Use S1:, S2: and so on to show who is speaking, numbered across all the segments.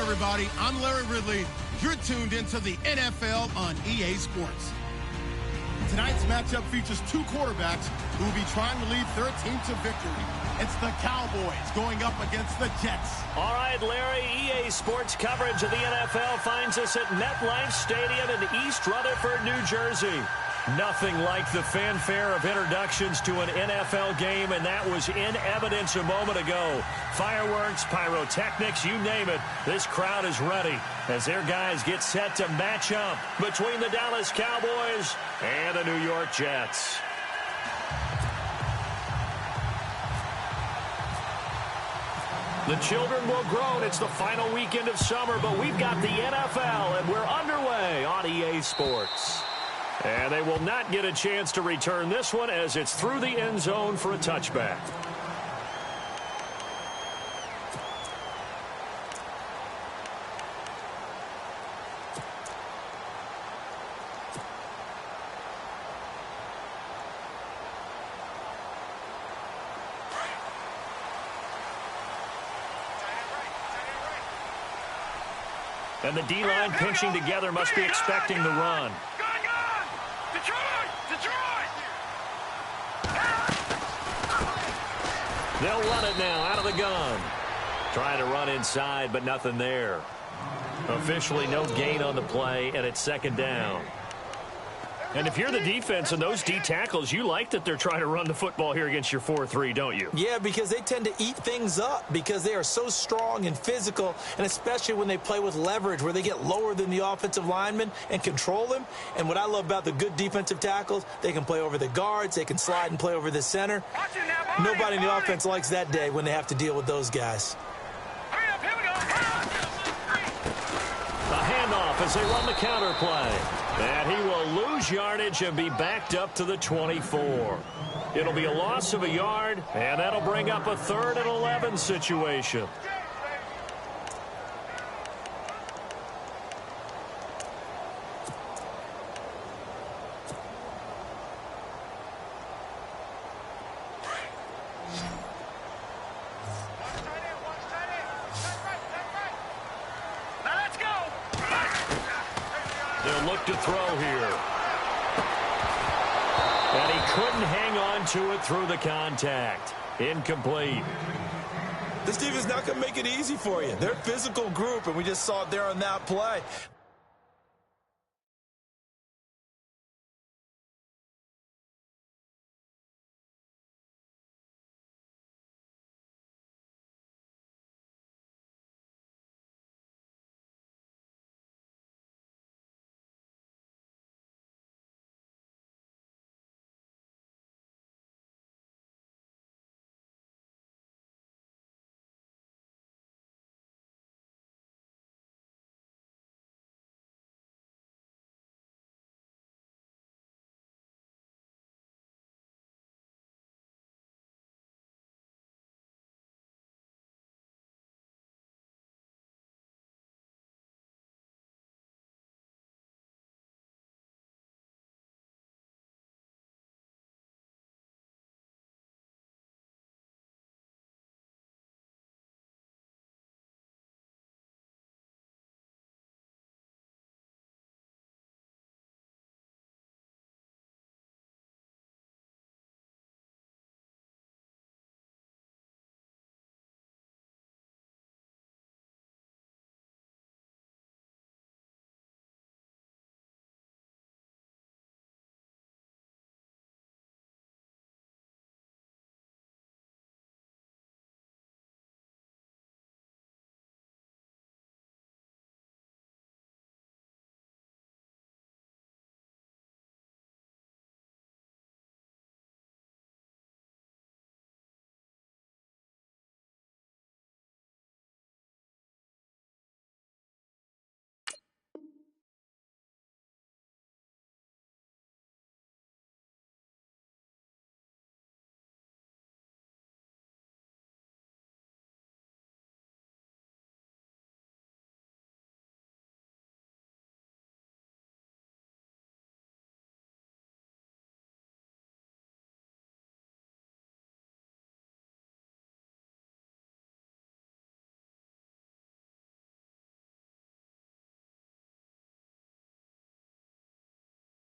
S1: Everybody, I'm Larry Ridley. You're tuned into the NFL on EA Sports. Tonight's matchup features two quarterbacks who will be trying to lead their team to victory. It's the Cowboys going up against the Jets.
S2: All right, Larry, EA Sports coverage of the NFL finds us at MetLife Stadium in East Rutherford, New Jersey. Nothing like the fanfare of introductions to an NFL game, and that was in evidence a moment ago. Fireworks, pyrotechnics, you name it. This crowd is ready as their guys get set to match up between the Dallas Cowboys and the New York Jets. The children will groan. It's the final weekend of summer, but we've got the NFL, and we're underway on EA Sports. And they will not get a chance to return this one as it's through the end zone for a touchback. And the D-line pinching together must be expecting the run. They'll run it now out of the gun. Trying to run inside, but nothing there. Officially no gain on the play, and it's second down. And if you're the defense and those D tackles, you like that they're trying to run the football here against your 4-3, don't you?
S3: Yeah, because they tend to eat things up because they are so strong and physical, and especially when they play with leverage where they get lower than the offensive lineman and control them. And what I love about the good defensive tackles, they can play over the guards, they can slide and play over the center. Nobody in the offense likes that day when they have to deal with those guys.
S2: A handoff as they run the counter play. And he will lose yardage and be backed up to the 24. It'll be a loss of a yard, and that'll bring up a 3rd and 11 situation. They'll look to throw here. And he couldn't hang on to it through the contact. Incomplete.
S3: This team is not going to make it easy for you. They're a physical group, and we just saw it there on that play.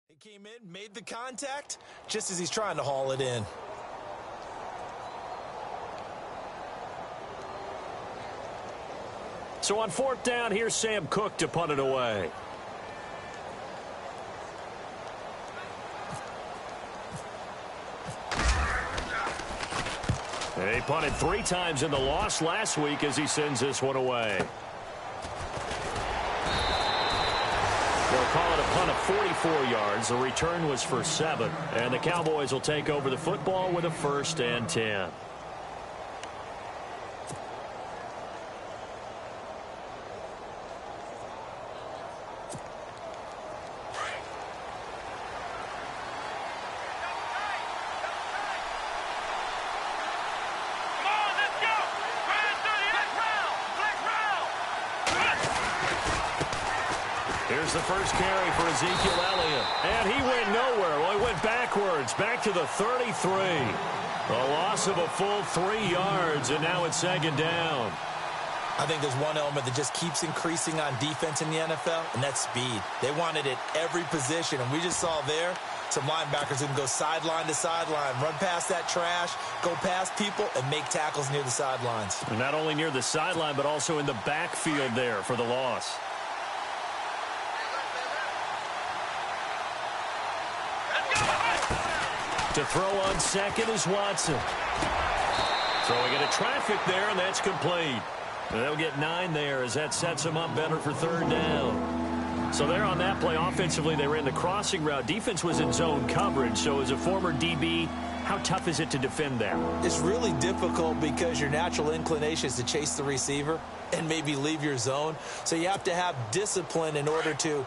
S3: He came in, made the contact, just as he's trying to haul it in.
S2: So on 4th down, here's Sam Cook to punt it away. He punted 3 times in the loss last week as he sends this one away. They'll call it a punt of 44 yards. The return was for 7. And the Cowboys will take over the football with a 1st and 10. Here's the first carry for Ezekiel Elliott. And he went nowhere. Well, he went backwards, back to the 33. A loss of a full 3 yards, and now it's 2nd down.
S3: I think there's one element that just keeps increasing on defense in the NFL, and that's speed. They want it at every position, and we just saw there some linebackers who can go sideline to sideline, run past that trash, go past people, and make tackles near the sidelines.
S2: And not only near the sideline, but also in the backfield there for the loss. To throw on second is Watson. Throwing into traffic there, and that's complete. They'll get 9 there as that sets them up better for third down. So there on that play, offensively, they ran the crossing route. Defense was in zone coverage. So as a former DB, how tough is it to defend that?
S3: It's really difficult because your natural inclination is to chase the receiver and maybe leave your zone. So you have to have discipline in order to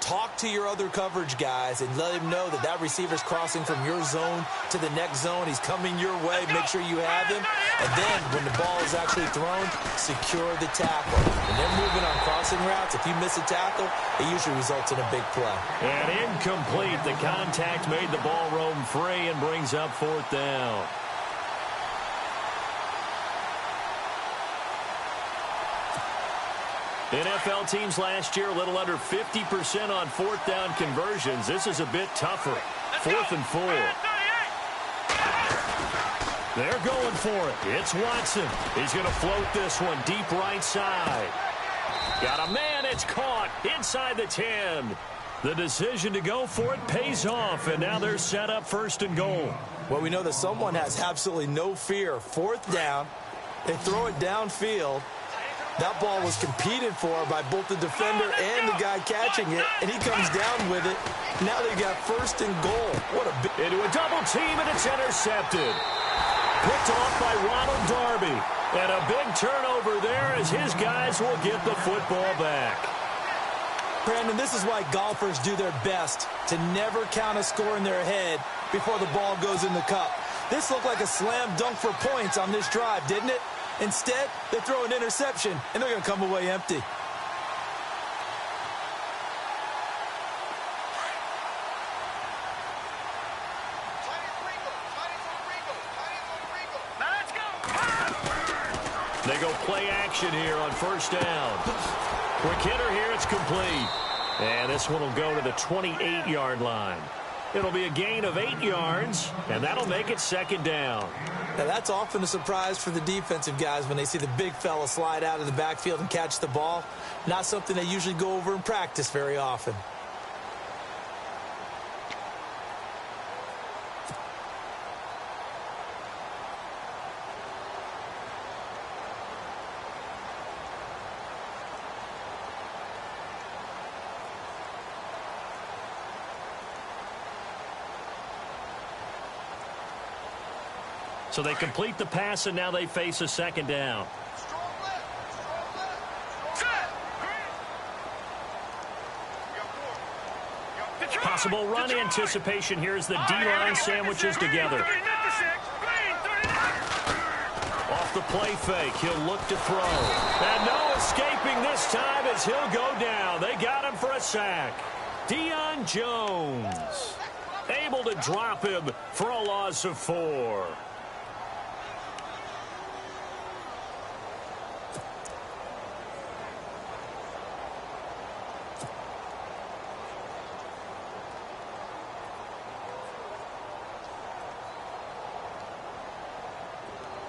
S3: talk to your other coverage guys and let him know that that receiver's crossing from your zone to the next zone. He's coming your way. Make sure you have him. And then when the ball is actually thrown, secure the tackle. When they're moving on crossing routes, if you miss a tackle, it usually results in a big play.
S2: And incomplete. The contact made the ball roam free and brings up fourth down. NFL teams last year a little under 50% on fourth down conversions. This is a bit tougher. 4th and 4. They're going for it. It's Watson. He's going to float this one deep right side. Got a man. It's caught inside the 10. The decision to go for it pays off, and now they're set up 1st and goal.
S3: Well, we know that someone has absolutely no fear. 4th down. They throw it downfield. That ball was competed for by both the defender and the guy catching it, and he comes down with it. Now they got 1st and goal. What a big...
S2: Into a double team, and it's intercepted. Picked off by Ronald Darby. And a big turnover there as his guys will get the football back.
S3: Brandon, this is why golfers do their best to never count a score in their head before the ball goes in the cup. This looked like a slam dunk for points on this drive, didn't it? Instead, they throw an interception, and they're going to come away empty.
S2: They go play action here on 1st down. Quick hitter here, it's complete. And this one will go to the 28-yard line. It'll be a gain of 8 yards, and that'll make it 2nd down.
S3: Now, that's often a surprise for the defensive guys when they see the big fella slide out of the backfield and catch the ball. Not something they usually go over in practice very often.
S2: So they complete the pass, and now they face a 2nd down. Possible run anticipation here as the D-line sandwiches together. Off the play fake, he'll look to throw. And no escaping this time as he'll go down. They got him for a sack. Deion Jones able to drop him for a loss of 4.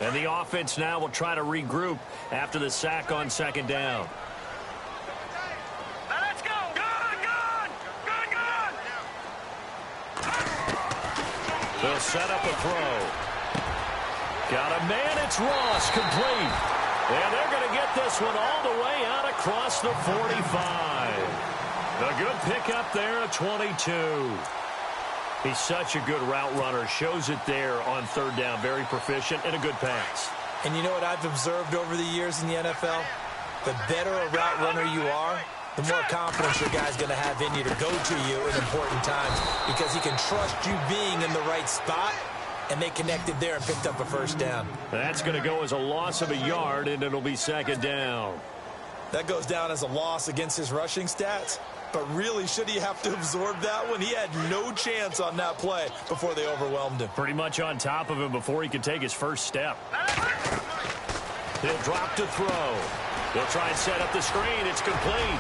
S2: And the offense now will try to regroup after the sack on 2nd down.
S4: Let's go. Good.
S2: They'll set up a throw. Got a man. It's Ross. Complete. And they're going to get this one all the way out across the 45. A good pickup there at 22. He's such a good route runner. Shows it there on 3rd down. Very proficient and a good pass.
S3: And you know what I've observed over the years in the NFL? The better a route runner you are, the more confidence your guy's going to have in you to go to you in important times because he can trust you being in the right spot, and they connected there and picked up a 1st down.
S2: That's going to go as a loss of a yard, and it'll be 2nd down.
S3: That goes down as a loss against his rushing stats. But really, should he have to absorb that one? He had no chance on that play before they overwhelmed him.
S2: Pretty much on top of him before he could take his first step. He'll drop to throw. They'll try and set up the screen. It's complete.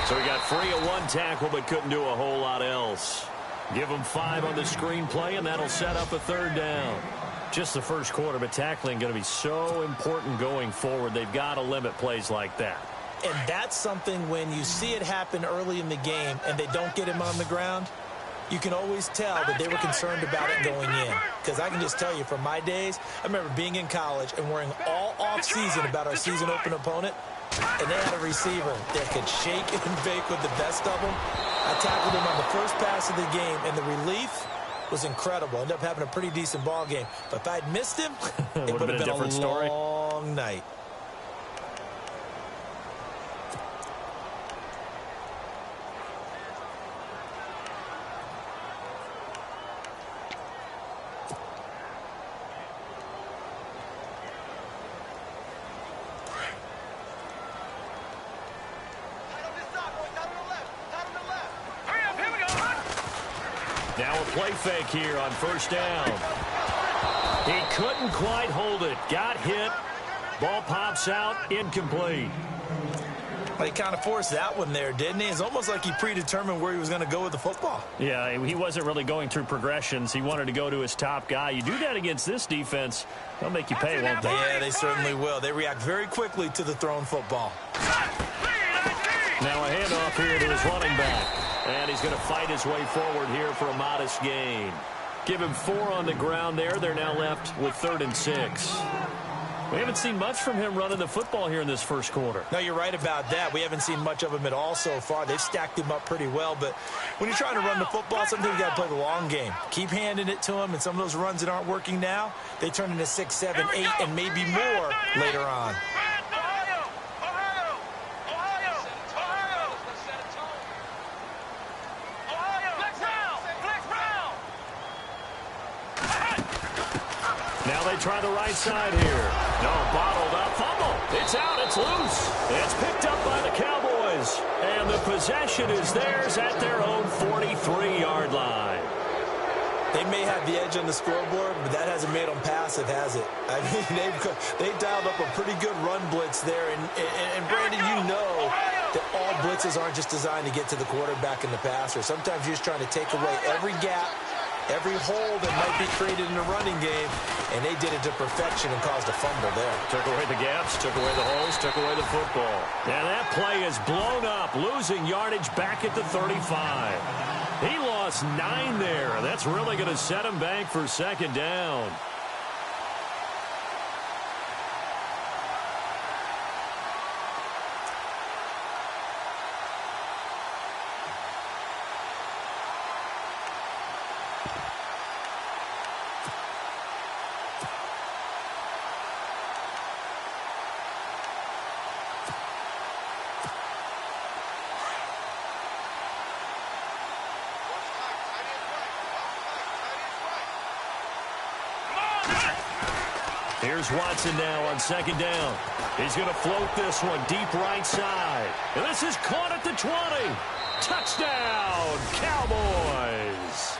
S2: So he got free of 1 tackle but couldn't do a whole lot else. Give him 5 on the screen play, and that'll set up a 3rd down. Just the first quarter, but tackling going to be so important going forward. They've got to limit plays like that.
S3: And that's something when you see it happen early in the game and they don't get him on the ground, you can always tell that they were concerned about it going in. Because I can just tell you, from my days, I remember being in college and worrying all off-season about our season open opponent, and they had a receiver that could shake and bake with the best of them. I tackled him on the first pass of the game, and the relief was incredible. Ended up having a pretty decent ball game. But if I'd missed him, it would have been a long night.
S2: Now a play fake here on first down. He couldn't quite hold it. Got hit. Ball pops out. Incomplete.
S3: Well, he kind of forced that one there, didn't he? It's almost like he predetermined where he was going to go with the football.
S2: Yeah, he wasn't really going through progressions. He wanted to go to his top guy. You do that against this defense, they'll make you pay, won't they?
S3: Yeah, they certainly will. They react very quickly to the thrown football.
S2: Now a handoff here to his running back. And he's going to fight his way forward here for a modest gain. Give him 4 on the ground there. They're now left with 3rd and 6. We haven't seen much from him running the football here in this first quarter.
S3: No, you're right about that. We haven't seen much of him at all so far. They've stacked him up pretty well. But when you're trying to run the football, sometimes you got to play the long game. Keep handing it to him, and some of those runs that aren't working now, they turn into 6, 7, 8, and maybe more later on.
S2: Now they try the right side here. No, bottled up, fumble. It's out, it's loose. It's picked up by the Cowboys. And the possession is theirs at their own 43-yard line.
S3: They may have the edge on the scoreboard, but that hasn't made them passive, has it? I mean, they've dialed up a pretty good run blitz there. And Brandon, you know that all blitzes aren't just designed to get to the quarterback and the passer. Sometimes you're just trying to take away every gap, every hole that might be created in the running game, and they did it to perfection and caused a fumble there.
S2: Took away the gaps, took away the holes, took away the football. And that play is blown up, losing yardage back at the 35. He lost 9 there. That's really going to set him back for 2nd down. Here's Watson now on 2nd down. He's going to float this one deep right side. And this is caught at the 20. Touchdown, Cowboys.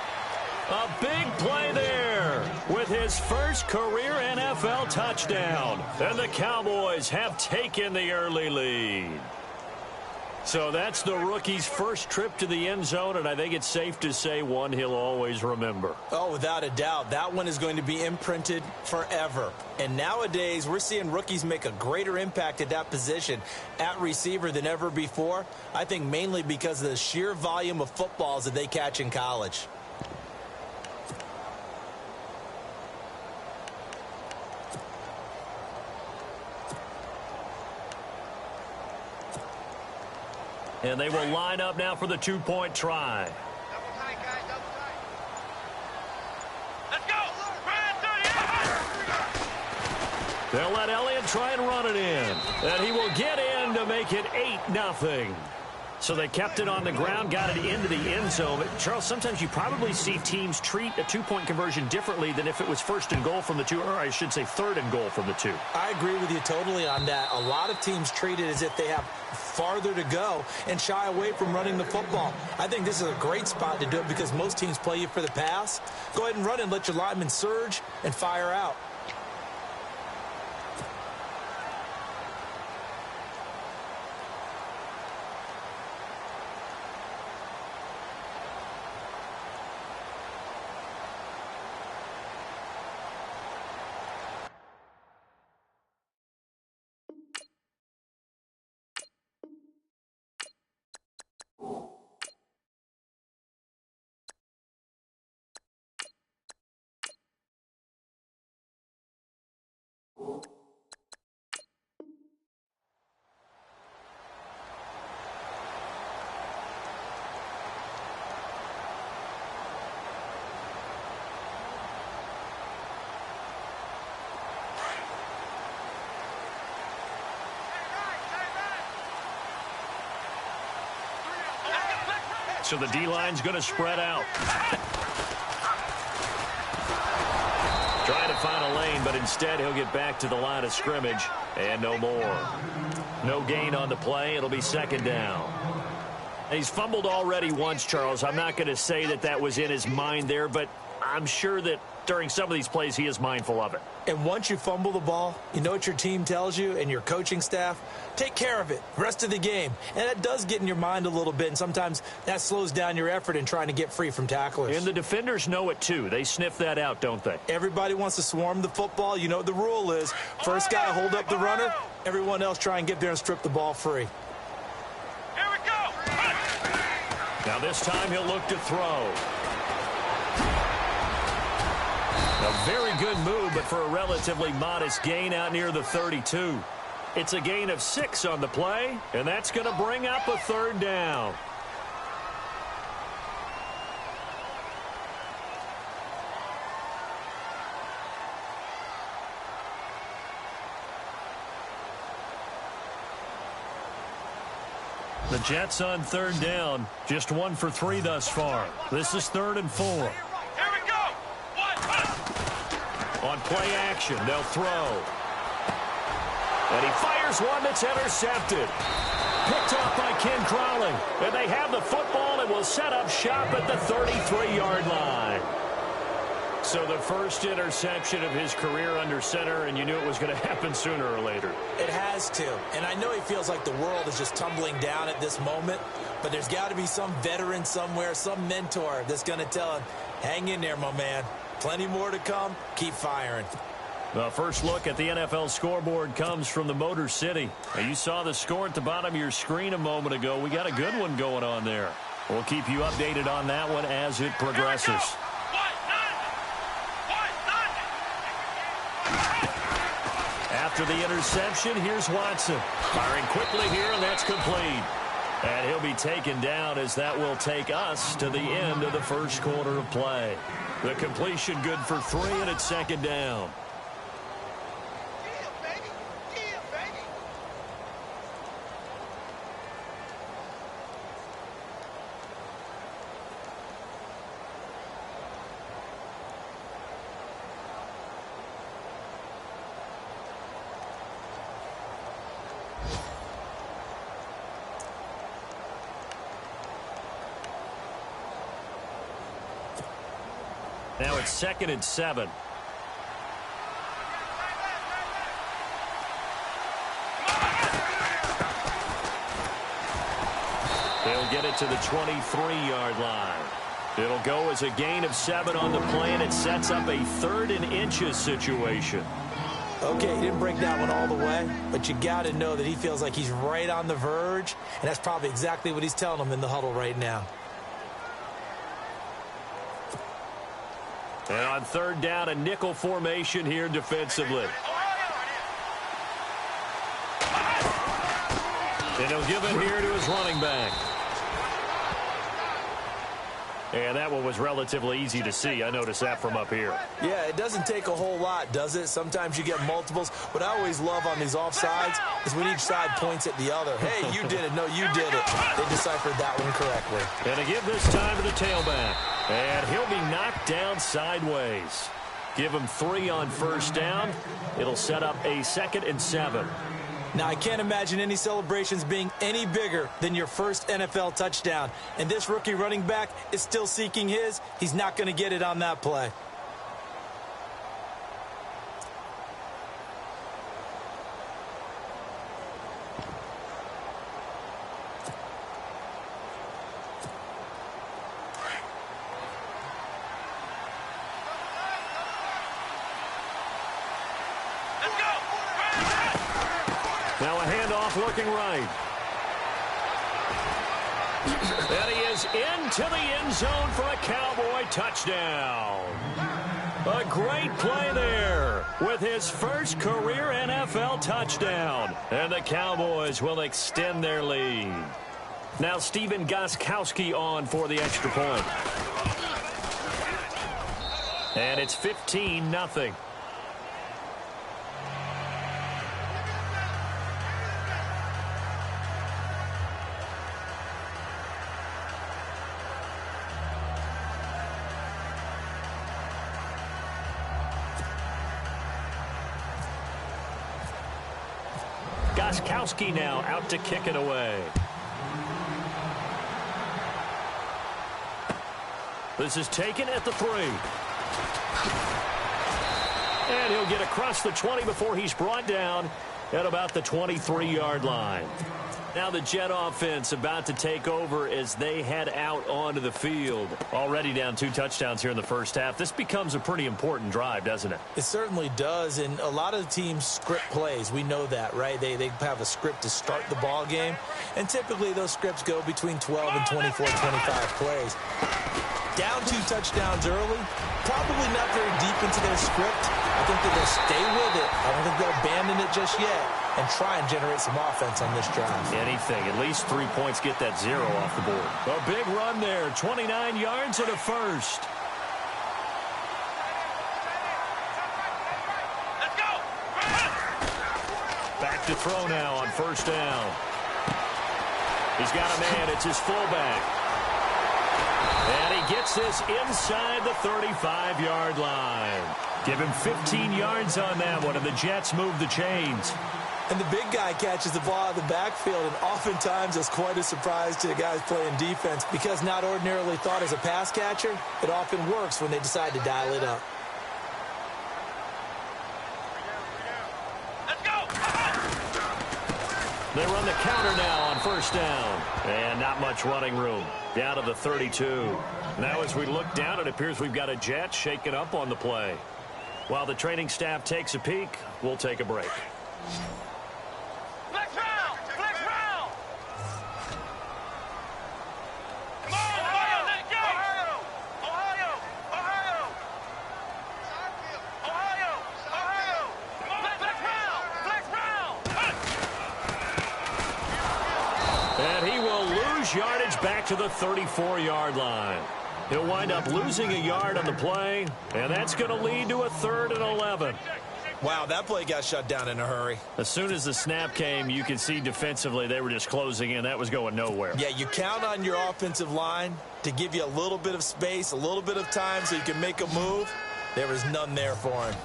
S2: A big play there with his first career NFL touchdown. And the Cowboys have taken the early lead. So that's the rookie's first trip to the end zone, and I think it's safe to say one he'll always remember.
S3: Oh, without a doubt. That one is going to be imprinted forever. And nowadays, we're seeing rookies make a greater impact at that position at receiver than ever before. I think mainly because of the sheer volume of footballs that they catch in college.
S2: And they will line up now for the 2-point try.
S4: Double tight, guys, double tight. Let's go!
S2: They'll let Elliott try and run it in. And he will get in to make it 8-0. So they kept it on the ground, got it into the end zone. But Charles, sometimes you probably see teams treat a 2-point conversion differently than if it was 1st and goal from the 2, or I should say 3rd and goal from the 2.
S3: I agree with you totally on that. A lot of teams treat it as if they have farther to go and shy away from running the football. I think this is a great spot to do it because most teams play you for the pass. Go ahead and run and let your linemen surge and fire out.
S2: So the D-line's going to spread out. Trying to find a lane, but instead he'll get back to the line of scrimmage. And no more. No gain on the play. It'll be second down. He's fumbled already once, Charles. I'm not going to say that that was in his mind there, but I'm sure that during some of these plays he is mindful of it.
S3: And once you fumble the ball, you know what your team tells you and your coaching staff? Take care of it rest of the game. And that does get in your mind a little bit, and sometimes that slows down your effort in trying to get free from tacklers.
S2: And the defenders know it too. They sniff that out, don't they?
S3: Everybody wants to swarm the football. You know what the rule is. First guy hold up the runner. Everyone else try and get there and strip the ball free.
S4: Here we go.
S2: Now this time he'll look to throw. A very good move, but for a relatively modest gain out near the 32. It's a gain of 6 on the play, and that's going to bring up a third down. The Jets on third down, just 1 for 3 thus far. This is 3rd and 4.
S4: Here we go.
S2: On play action, they'll throw. And he fires one that's intercepted. Picked off by Ken Crowley. And they have the football and will set up shop at the 33-yard line. So the first interception of his career under center, and you knew it was going to happen sooner or later.
S3: It has to. And I know he feels like the world is just tumbling down at this moment, but there's got to be some veteran somewhere, some mentor that's going to tell him, hang in there, my man. Plenty more to come. Keep firing.
S2: The first look at the NFL scoreboard comes from the Motor City. Now, you saw the score at the bottom of your screen a moment ago. We got a good one going on there. We'll keep you updated on that one as it progresses. After the interception, here's Watson. Firing quickly here, and that's complete. And he'll be taken down as that will take us to the end of the first quarter of play. The completion good for 3, and it's second down. Now it's 2nd and 7. They'll get it to the 23-yard line. It'll go as a gain of 7 on the play, and it sets up a 3rd and inches situation.
S3: Okay, he didn't break that one all the way, but you got to know that he feels like he's right on the verge, and that's probably exactly what he's telling them in the huddle right now.
S2: And on third down, a nickel formation here defensively. And he'll give it here to his running back. And that one was relatively easy to see. I noticed that from up here.
S3: Yeah, it doesn't take a whole lot, does it? Sometimes you get multiples. What I always love on these offsides is when each side points at the other. Hey, you did it. No, you did it. They deciphered that one correctly.
S2: And a give this time to the tailback. And he'll be knocked down sideways. Give him 3 on first down. It'll set up a 2nd and 7.
S3: Now, I can't imagine any celebrations being any bigger than your first NFL touchdown. And this rookie running back is still seeking his. He's not going to get it on that play.
S2: Now a handoff looking right. And he is into the end zone for a Cowboy touchdown. A great play there with his first career NFL touchdown. And the Cowboys will extend their lead. Now Stephen Gostkowski on for the extra point. And it's 15-0. Gostkowski now out to kick it away. This is taken at the 3. And he'll get across the 20 before he's brought down at about the 23-yard line. Now the Jet offense about to take over as they head out onto the field. Already down 2 touchdowns here in the first half. This becomes a pretty important drive, doesn't it?
S3: It certainly does, and a lot of the teams script plays. We know that, right? They have a script to start the ball game, and typically those scripts go between 12 and 24, 25 plays. Down 2 touchdowns early, probably not very deep into their script. I think that they'll stay with it. I don't think they'll abandon it just yet and try and generate some offense on this drive.
S2: Anything. At least 3 points get that 0 off the board. A big run there. 29 yards and a first.
S4: Let's go.
S2: Back to throw now on first down. He's got a man. It's his fullback. And he gets this inside the 35-yard line. Give him 15 yards on that one, and the Jets move the chains.
S3: And the big guy catches the ball out of the backfield, and oftentimes it's quite a surprise to the guys playing defense because not ordinarily thought as a pass catcher, it often works when they decide to dial it up.
S4: Let's go.
S2: They run the counter now on first down. And not much running room. Down to the 32. Now as we look down, it appears we've got a Jet shaking up on the play. While the training staff takes a peek, we'll take a break.
S4: Flex round. Flex round. Come on, Ohio. Let's go. Ohio. Ohio. Ohio. Ohio. Flex round. Flex round.
S2: And he will lose yardage back to the 34-yard line. He'll wind up losing a yard on the play, and that's going to lead to a 3rd and 11.
S3: Wow, that play got shut down in a hurry.
S2: As soon as the snap came, you could see defensively they were just closing in. That was going nowhere.
S3: Yeah, you count on your offensive line to give you a little bit of space, a little bit of time so you can make a move. There was none there for him.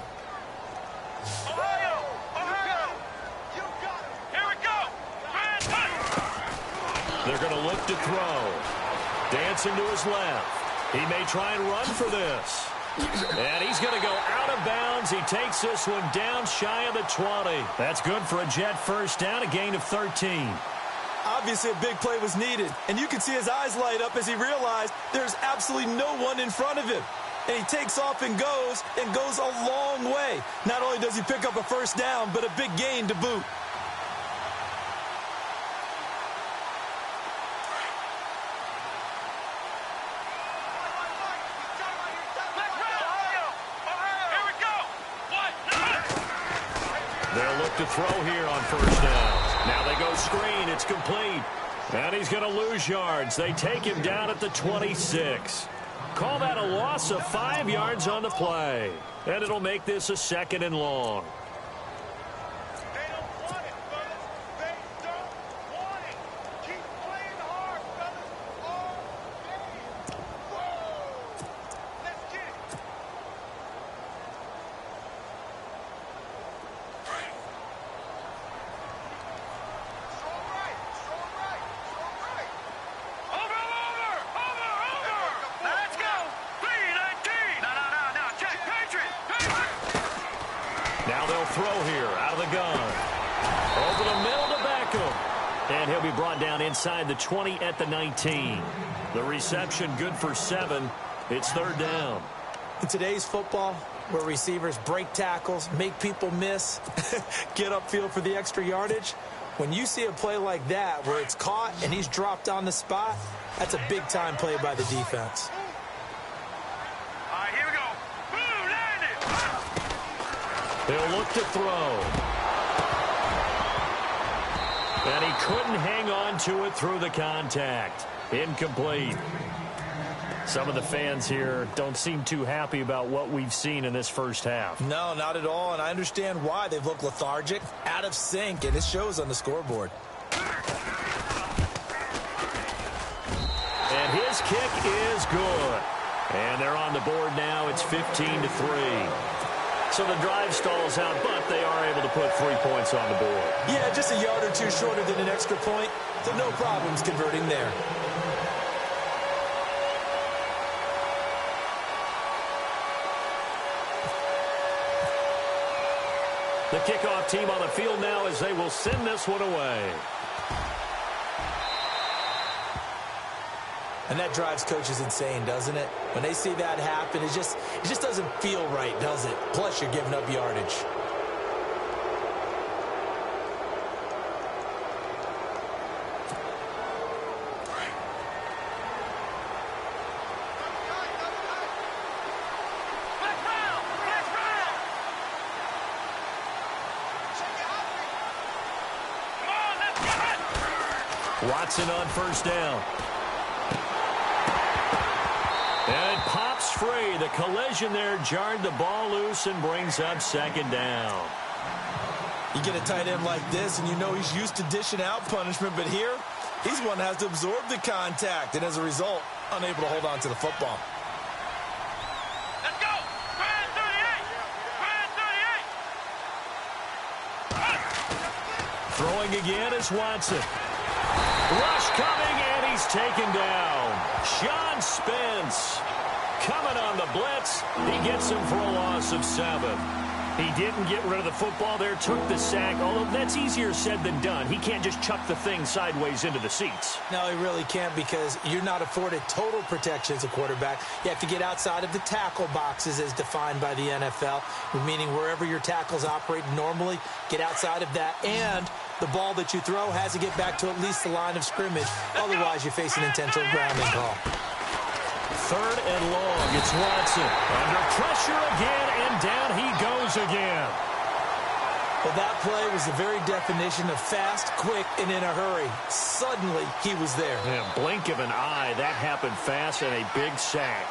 S4: Ohio. Ohio. You got it. Here we go.
S2: They're going to look to throw. Dancing to his left. He may try and run for this. And he's going to go out of bounds. He takes this one down shy of the 20. That's good for a Jet first down, a gain of 13.
S3: Obviously, a big play was needed, and you can see his eyes light up as he realized there's absolutely no one in front of him. And he takes off and goes a long way. Not only does he pick up a first down, but a big gain to boot.
S2: They'll look to throw here on first down. Now they go screen. It's complete. And he's going to lose yards. They take him down at the 26. Call that a loss of 5 yards on the play. And it'll make this a 2nd and long.
S4: They don't want it, fellas. They don't want it. Keep playing hard, fellas. All game. Whoa. Let's get it. Strong right. Strong right. Strong right. Over. Let's go. 3-19. No. Check. Patriot.
S2: Now they'll throw here out of the gun. Over the middle to Beckham. And he'll be brought down inside the 20 at the 19. The reception good for 7. It's 3rd down.
S3: In today's football, where receivers break tackles, make people miss, get upfield for the extra yardage, when you see a play like that where it's caught and he's dropped on the spot, that's a big-time play by the defense.
S4: All right, here we go. Blue line
S2: He'll look to throw. And he couldn't hang on to it through the contact. Incomplete. Some of the fans here don't seem too happy about what we've seen in this first half.
S3: No, not at all, and I understand why. They've looked lethargic, out of sync, and it shows on the scoreboard.
S2: And his kick is good. And they're on the board now. It's 15-3. So the drive stalls out, but they are able to put 3 points on the board.
S3: Yeah, just a yard or two shorter than an extra point, so no problems converting there.
S2: The kickoff team on the field now as they will send this one away.
S3: And that drives coaches insane, doesn't it? When they see that happen, it just doesn't feel right, does it? Plus, you're giving up yardage.
S2: Watson on first down. And it pops free. The collision there jarred the ball loose and brings up second down.
S3: You get a tight end like this, and you know he's used to dishing out punishment, but here, he's one that has to absorb the contact, and as a result, unable to hold on to the football.
S4: Let's go! Brand 38!
S2: Throwing again is Watson. Rush coming, and he's taken down. Sean Spence coming on the blitz. He gets him for a loss of 7. He didn't get rid of the football there, took the sack, although that's easier said than done. He can't just chuck the thing sideways into the seats.
S3: No, he really can't because you're not afforded total protection as a quarterback. You have to get outside of the tackle boxes as defined by the NFL, meaning wherever your tackles operate normally, get outside of that, and the ball that you throw has to get back to at least the line of scrimmage. Otherwise, you face an intentional grounding call.
S2: Third and long. It's Watson. Under pressure again, and down he goes again.
S3: Well, that play was the very definition of fast, quick, and in a hurry. Suddenly, he was there.
S2: Yeah, blink of an eye. That happened fast and a big sack.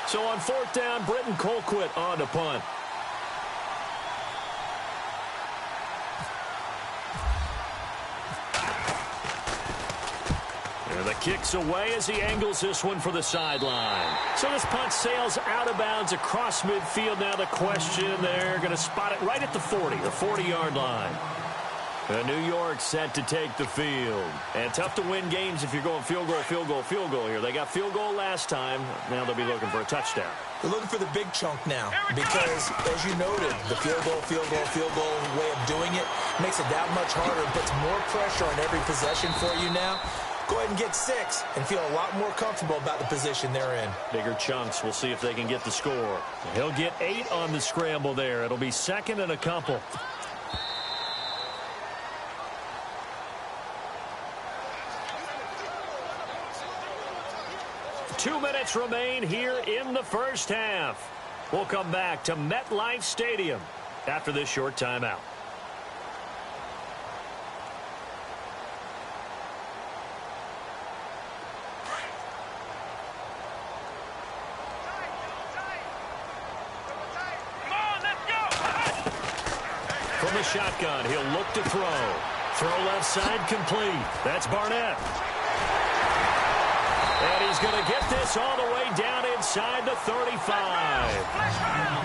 S2: So on fourth down, Britton Colquitt on to punt. The kick's away as he angles this one for the sideline. So this punt sails out of bounds across midfield. Now the question, they're going to spot it right at the 40, the 40-yard line. New York set to take the field. And tough to win games if you're going field goal, field goal, field goal here. They got field goal last time. Now they'll be looking for a touchdown.
S3: They're looking for the big chunk now because, as you noted, the field goal way of doing it makes it that much harder and puts more pressure on every possession for you now. Go ahead and get 6 and feel a lot more comfortable about the position they're in.
S2: Bigger chunks. We'll see if they can get the score. He'll get 8 on the scramble there. It'll be second and a couple. Two minutes remain here in the first half. We'll come back to MetLife Stadium after this short timeout. From the shotgun, he'll look to throw. Throw left side complete. That's Barnett. And he's going to get this all the way down inside the 35.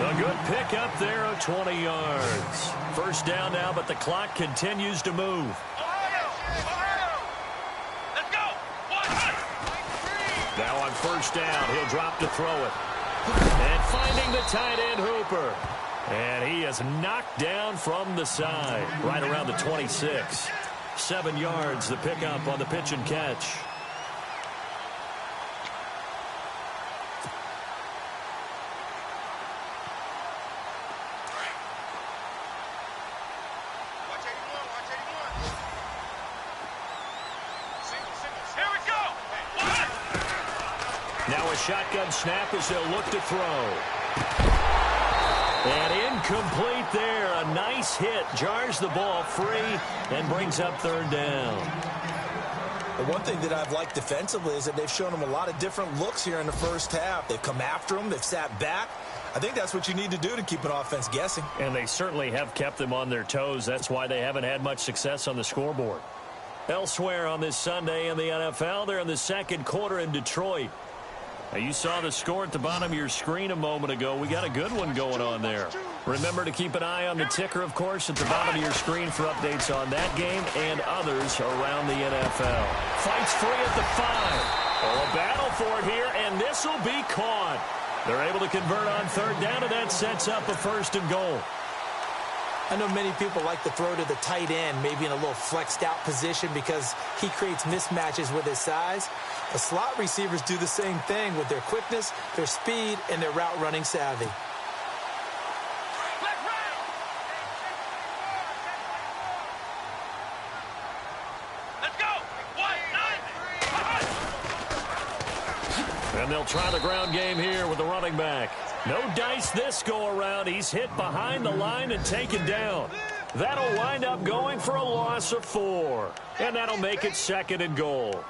S2: A good pickup there of 20 yards. First down now, but the clock continues to move.
S4: Let's go!
S2: Now on first down, he'll drop to throw it. And finding the tight end Hooper. And he is knocked down from the side, right around the 26. 7 yards, the pickup on the pitch and catch.
S4: Watch 81, watch 81. Here we go!
S2: Now a shotgun snap as they'll look to throw. And incomplete there. A nice hit. Jars the ball free and brings up third down.
S3: The one thing that I've liked defensively is that they've shown them a lot of different looks here in the first half. They've come after them. They've sat back. I think that's what you need to do to keep an offense guessing.
S2: And they certainly have kept them on their toes. That's why they haven't had much success on the scoreboard. Elsewhere on this Sunday in the NFL, they're in the second quarter in Detroit. Now, you saw the score at the bottom of your screen a moment ago. We got a good one going on there. Remember to keep an eye on the ticker, of course, at the bottom of your screen for updates on that game and others around the NFL. Fights free at the 5. Oh, a battle for it here, and this will be caught. They're able to convert on third down, and that sets up a 1st and goal.
S3: I know many people like to throw to the tight end, maybe in a little flexed out position because he creates mismatches with his size. The slot receivers do the same thing with their quickness, their speed, and their route running savvy.
S4: Let's go.
S2: And they'll try the ground game here with the running back. No dice this go-around. He's hit behind the line and taken down. That'll wind up going for a loss of 4. And that'll make it 2nd and goal.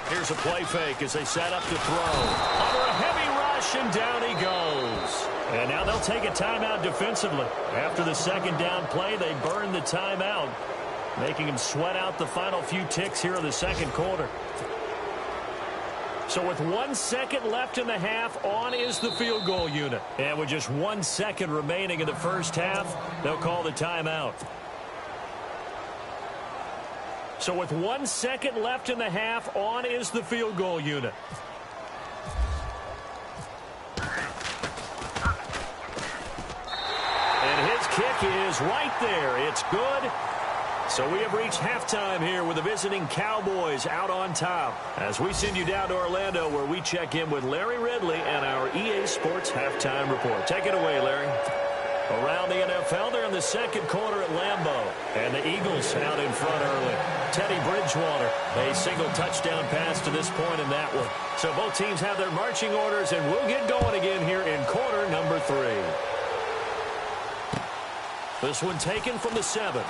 S2: Here's a play fake as they set up to throw. Under a heavy rush, and down he goes. And now they'll take a timeout defensively. After the 2nd down play, they burn the timeout, making him sweat out the final few ticks here in the 2nd quarter. So with 1 second left in the half, on is the field goal unit. And with just 1 second remaining in the first half, they'll call the timeout. So with 1 second left in the half, on is the field goal unit. And his kick is right there. It's good. So we have reached halftime here with the visiting Cowboys out on top. As we send you down to Orlando, where we check in with Larry Ridley and our EA Sports Halftime Report. Take it away, Larry. Around the NFL, they're in the 2nd quarter at Lambeau. And the Eagles out in front early. Teddy Bridgewater, a single touchdown pass to this point in that one. So both teams have their marching orders, and we'll get going again here in quarter number 3. This one taken from the 7.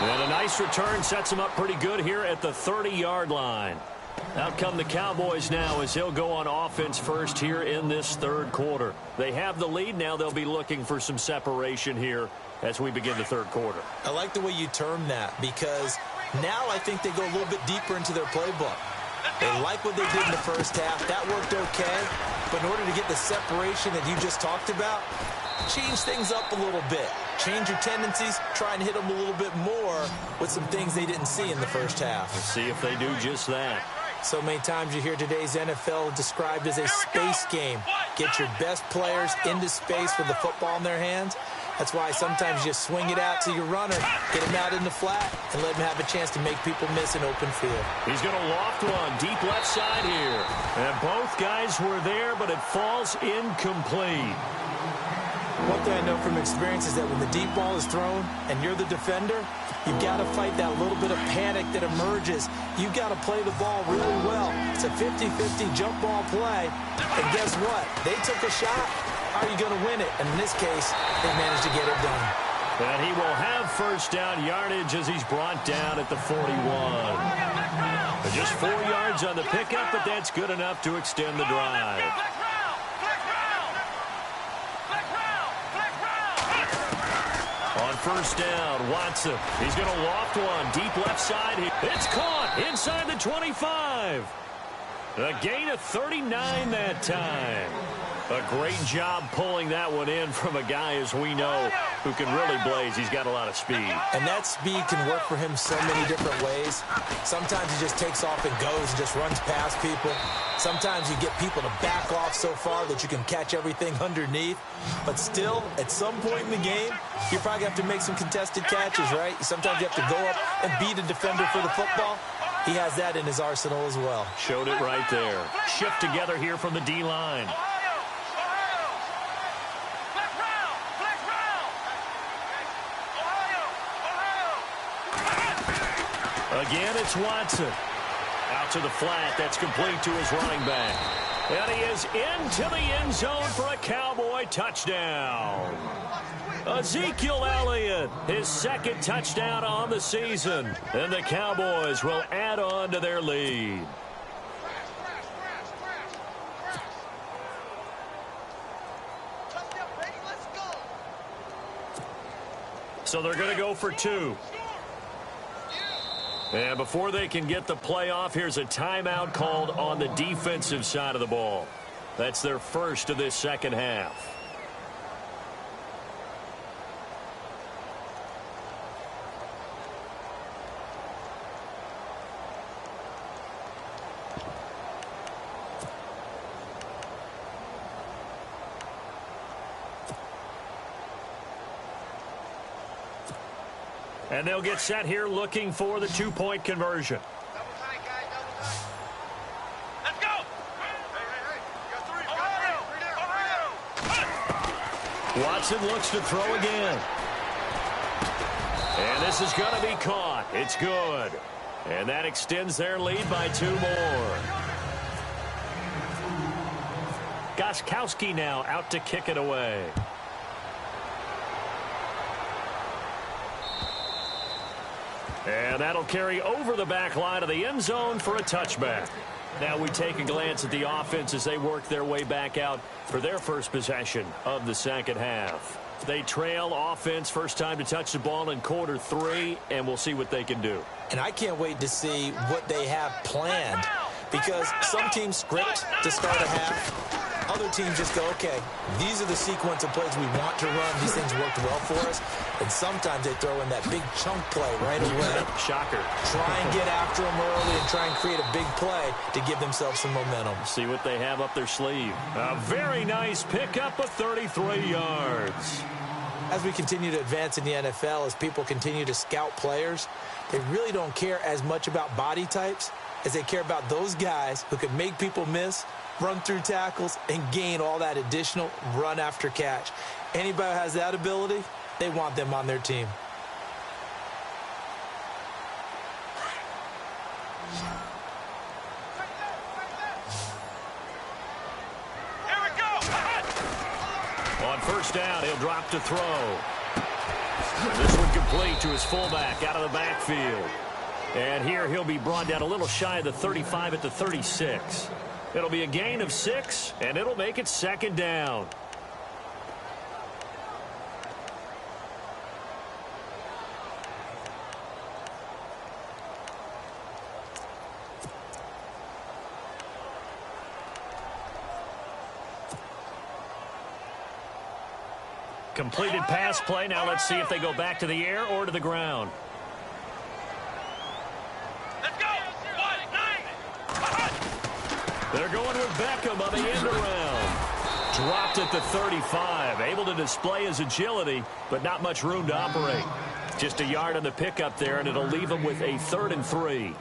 S2: And a nice return sets them up pretty good here at the 30-yard line. Out come the Cowboys now as they'll go on offense first here in this 3rd quarter. They have the lead. Now they'll be looking for some separation here as we begin the 3rd quarter.
S3: I like the way you term that because now I think they go a little bit deeper into their playbook. They like what they did in the first half. That worked okay. But in order to get the separation that you just talked about, change things up a little bit. Change your tendencies. Try and hit them a little bit more with some things they didn't see in the first half.
S2: Let's see if they do just that.
S3: So many times you hear today's NFL described as a space game. Get your best players into space with the football in their hands. That's why sometimes you just swing it out to your runner, get him out in the flat, and let him have a chance to make people miss an open field.
S2: He's going to loft one deep left side here. And both guys were there, but it falls incomplete.
S3: One thing I know from experience is that when the deep ball is thrown and you're the defender, you've got to fight that little bit of panic that emerges. You've got to play the ball really well. It's a 50-50 jump ball play. And guess what? They took a shot. How are you going to win it? And in this case, they managed to get it done.
S2: And he will have 1st down yardage as he's brought down at the 41. Just 4 yards on the pickup, but that's good enough to extend the drive. On 1st down, Watson. He's going to loft one deep left side here. It's caught inside the 25. A gain of 39 that time. A great job pulling that one in from a guy, as we know, who can really blaze. He's got a lot of speed.
S3: And that speed can work for him so many different ways. Sometimes he just takes off and goes and just runs past people. Sometimes you get people to back off so far that you can catch everything underneath. But still, at some point in the game, you probably have to make some contested catches, right? Sometimes you have to go up and beat a defender for the football. He has that in his arsenal as well.
S2: Showed it right there. Shift together here from the D-line. Again, it's Watson. Out to the flat. That's complete to his running back. And he is into the end zone for a Cowboy touchdown. Ezekiel Elliott, his second touchdown on the season. And the Cowboys will add on to their lead. So they're going to go for 2. And before they can get the play off, here's a timeout called on the defensive side of the ball. That's their first of this second half. And they'll get set here looking for the 2-point conversion.
S4: Double tight, guys. Double tight. Let's go. Hey. You got 3.
S2: Watson looks to throw again. And this is going to be caught. It's good. And that extends their lead by 2 more. Gostkowski now out to kick it away. And that'll carry over the back line of the end zone for a touchback. Now we take a glance at the offense as they work their way back out for their first possession of the second half. They trail offense first time to touch the ball in quarter 3, and we'll see what they can do.
S3: And I can't wait to see what they have planned, because some teams script to start a half. Other teams just go, okay, these are the sequence of plays we want to run. These things worked well for us. And sometimes they throw in that big chunk play right away.
S2: Shocker.
S3: Try and get after them early and try and create a big play to give themselves some momentum.
S2: See what they have up their sleeve. A very nice pickup of 33 yards.
S3: As we continue to advance in the NFL, as people continue to scout players, they really don't care as much about body types as they care about those guys who can make people miss, run through tackles, and gain all that additional run after catch. Anybody who has that ability, they want them on their team.
S4: Here we go.
S2: On first down, he'll drop to throw. This one complete to his fullback out of the backfield. And here he'll be brought down a little shy of the 35 at the 36. It'll be a gain of 6, and it'll make it second down. Completed pass play. Now let's see if they go back to the air or to the ground.
S4: Let's go. 1-9.
S2: They're going with Beckham on the end around. Dropped at the 35. Able to display his agility, but not much room to operate. Just a yard on the pickup there, and it'll leave him with a 3rd and 3.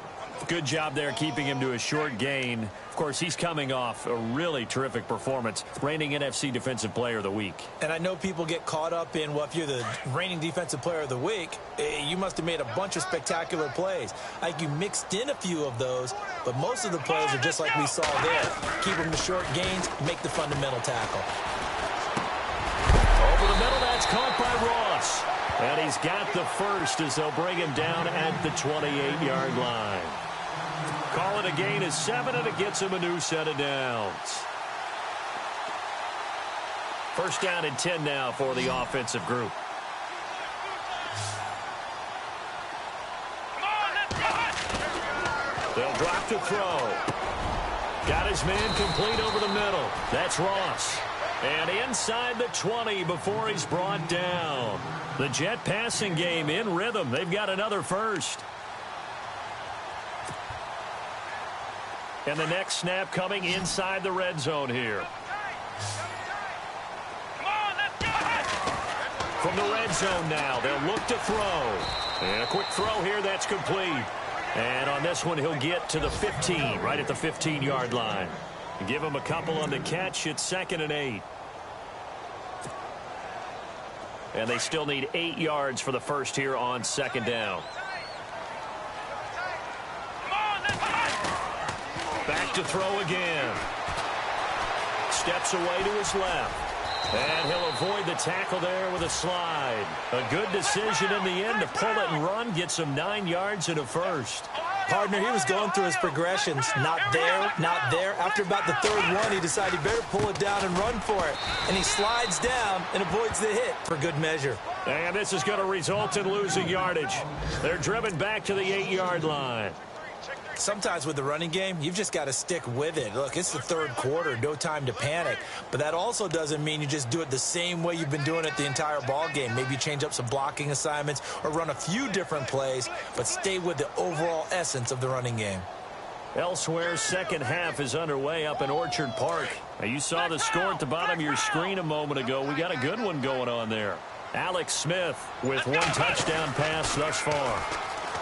S2: Good job there keeping him to a short gain. Of course, he's coming off a really terrific performance, reigning NFC Defensive Player of the Week.
S3: And I know people get caught up in, well, if you're the reigning Defensive Player of the Week, you must have made a bunch of spectacular plays. I think you mixed in a few of those, but most of the plays are just like we saw there. Keep them to short gains, make the fundamental tackle.
S2: Over the middle, that's caught by Ross. And he's got the first as they'll bring him down at the 28-yard line. Call it a gain of 7, and it gets him a new set of downs. First down and 10 now for the offensive group. They'll drop to throw. Got his man complete over the middle. That's Ross. And inside the 20 before he's brought down. The Jet passing game in rhythm. They've got another first. And the next snap coming inside the red zone here. From the red zone now, they'll look to throw. And a quick throw here that's complete. And on this one, he'll get to the 15, right at the 15-yard line. Give him a couple on the catch. It's 2nd and 8. And they still need 8 yards for the first here on 2nd down. Back to throw again. Steps away to his left. And he'll avoid the tackle there with a slide. A good decision in the end to pull it and run. Get some 9 yards and a first.
S3: Partner, he was going through his progressions. Not there, not there. After about the 3rd one, he decided he better pull it down and run for it. And he slides down and avoids the hit for good measure.
S2: And this is going to result in losing yardage. They're driven back to the 8-yard line.
S3: Sometimes with the running game, you've just got to stick with it. Look, it's the 3rd quarter, no time to panic. But that also doesn't mean you just do it the same way you've been doing it the entire ball game. Maybe change up some blocking assignments or run a few different plays, but stay with the overall essence of the running game.
S2: Elsewhere, second half is underway up in Orchard Park. Now, you saw the score at the bottom of your screen a moment ago. We got a good one going on there. Alex Smith with 1 touchdown pass thus far.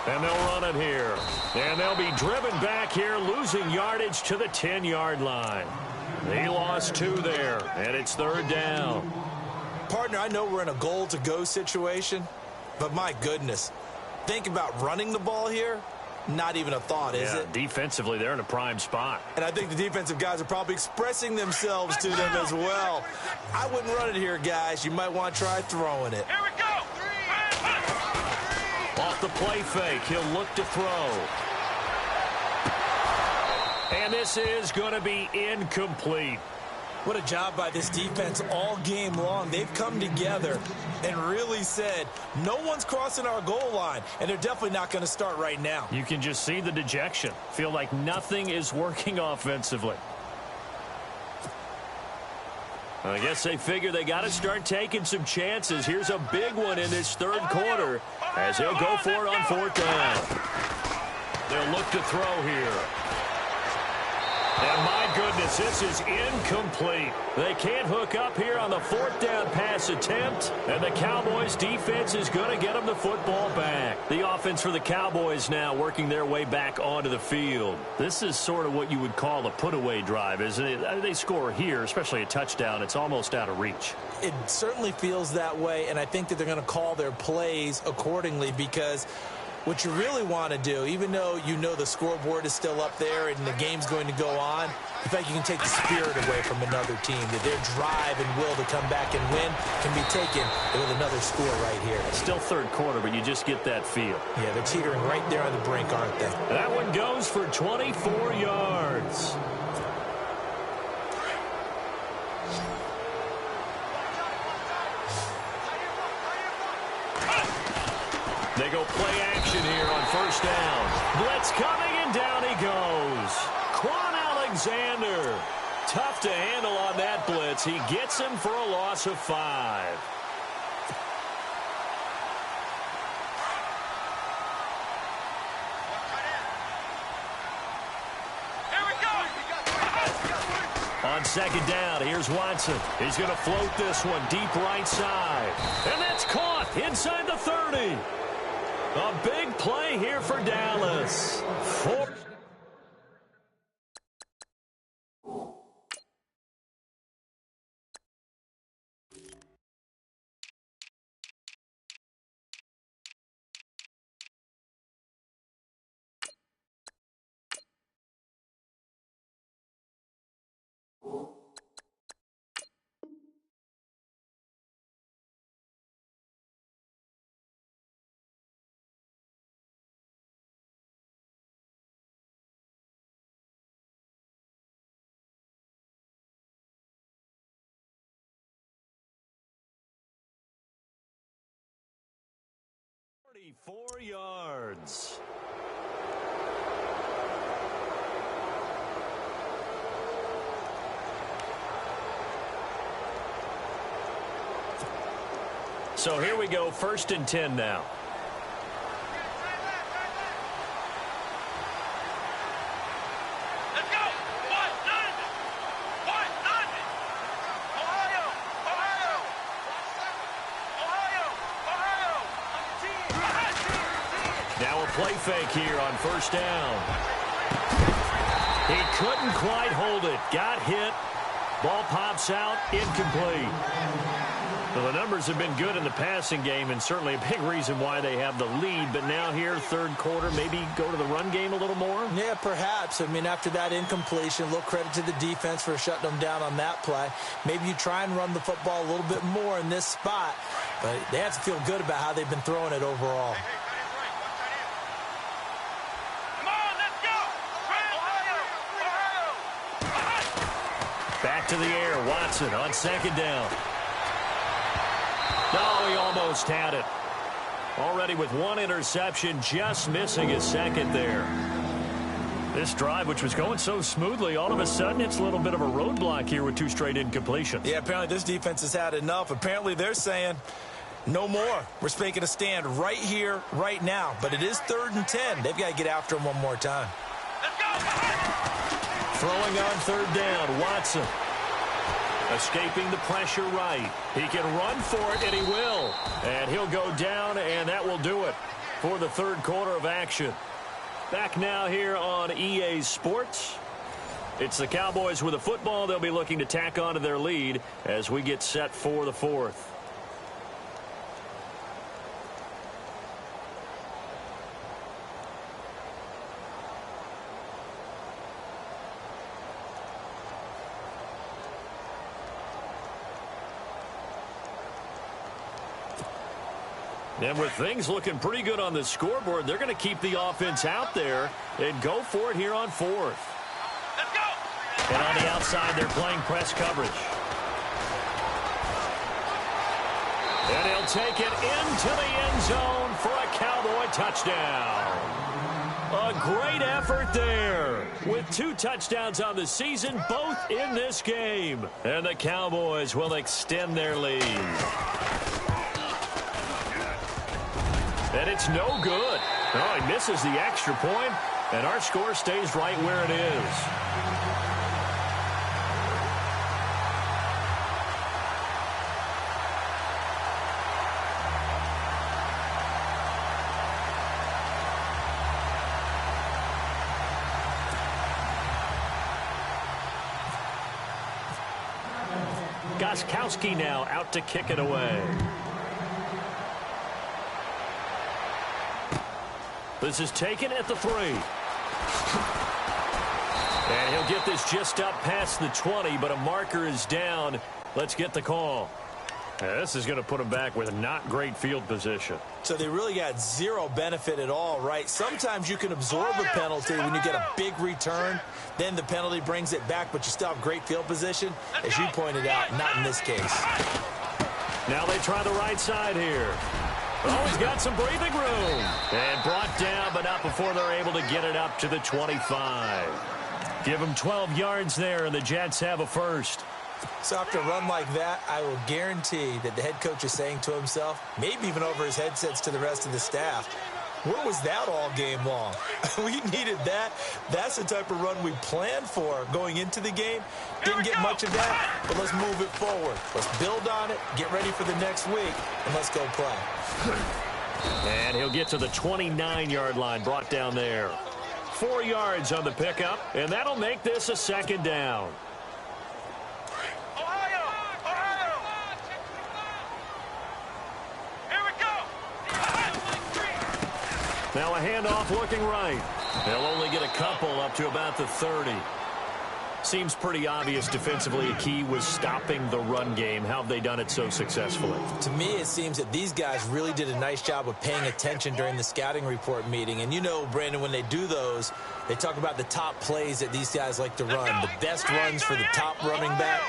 S2: And they'll run it here. And they'll be driven back here, losing yardage to the 10-yard line. He lost 2 there, and it's 3rd down.
S3: Partner, I know we're in a goal-to-go situation, but my goodness, think about running the ball here. Not even a thought, is it?
S2: Defensively, they're in a prime spot.
S3: And I think the defensive guys are probably expressing themselves to them as well. I wouldn't run it here, guys. You might want to try throwing it.
S4: Here we go.
S2: Off the play fake, he'll look to throw. And this is going to be incomplete.
S3: What a job by this defense all game long. They've come together and really said, no one's crossing our goal line, and they're definitely not going to start right now.
S2: You can just see the dejection. Feel like nothing is working offensively. I guess they figure they got to start taking some chances. Here's a big one in this 3rd quarter as he'll go for it on 4th down. They'll look to throw here. And my goodness, this is incomplete. They can't hook up here on the 4th down pass attempt, and the Cowboys defense is going to get them the football back. The offense for the Cowboys now working their way back onto the field. This is sort of what you would call a put-away drive, isn't it? They score here, especially a touchdown. It's almost out of reach.
S3: It certainly feels that way, and I think that they're going to call their plays accordingly because what you really want to do, even though you know the scoreboard is still up there and the game's going to go on, in fact, you can take the spirit away from another team, that their drive and will to come back and win can be taken with another score right here.
S2: Still 3rd quarter, but you just get that feel.
S3: Yeah, they're teetering right there on the brink, aren't they?
S2: That one goes for 24 yards. They go play action here on 1st down. Blitz coming, and down he goes. Quan Alexander. Tough to handle on that blitz. He gets him for a loss of 5.
S4: Here we go.
S2: On 2nd down, here's Watson. He's going to float this one deep right side. And that's caught inside the 30. A big play here for Dallas. 44 yards. So here we go, 1st and 10 now.
S4: Let's go. One, none. Ohio.
S2: Now a play fake here on first down. He couldn't quite hold it. Got hit. Ball pops out. Incomplete. Well, the numbers have been good in the passing game, and certainly a big reason why they have the lead. But now here, third quarter, maybe go to the run game a little more?
S3: Yeah, perhaps. I mean, after that incompletion, a little credit to the defense for shutting them down on that play. Maybe you try and run the football a little bit more in this spot. But they have to feel good about how they've been throwing it overall.
S2: Back to the air. Watson on second down. No, he almost had it. Already with one interception, just missing his second there. This drive, which was going so smoothly, all of a sudden it's a little bit of a roadblock here with two straight incompletions.
S3: Yeah, apparently this defense has had enough. Apparently they're saying no more. We're making a stand right here, right now. But it is 3rd and 10. They've got to get after him one more time.
S4: Let's go!
S2: Throwing on third down, Watson. Escaping the pressure right. He can run for it, and he will. And he'll go down, and that will do it for the third quarter of action. Back now here on EA Sports. It's the Cowboys with the football. They'll be looking to tack on to their lead as we get set for the fourth. And with things looking pretty good on the scoreboard, they're going to keep the offense out there and go for it here on fourth.
S4: Let's go!
S2: And on the outside, they're playing press coverage. And he'll take it into the end zone for a Cowboy touchdown. A great effort there with 2 touchdowns on the season, both in this game. And the Cowboys will extend their lead. And it's no good. Oh, he misses the extra point, and our score stays right where it is. Gostkowski now out to kick it away. This is taken at the 3. And he'll get this just up past the 20, but a marker is down. Let's get the call. This is going to put him back with not great field position.
S3: So they really got zero benefit at all, right? Sometimes you can absorb a penalty when you get a big return. Then the penalty brings it back, but you still have great field position. As you pointed out, not in this case.
S2: Now they try the right side here. Oh, he's got some breathing room. And brought down, but not before they're able to get it up to the 25. Give him 12 yards there, and the Jets have a first.
S3: So after a run like that, I will guarantee that the head coach is saying to himself, maybe even over his headsets to the rest of the staff, where was that all game long? We needed that. That's the type of run we planned for going into the game. Didn't get much of that, but let's move it forward. Let's build on it, get ready for the next week, and let's go play.
S2: And he'll get to the 29-yard line, brought down there. 4 yards on the pickup, and that'll make this a second down. Now a handoff looking right. They'll only get a couple up to about the 30. Seems pretty obvious defensively a key was stopping the run game. How have they done it so successfully?
S3: To me, it seems that these guys really did a nice job of paying attention during the scouting report meeting. And you know, Brandon, when they do those, they talk about the top plays that these guys like to run. The best runs for the top running back.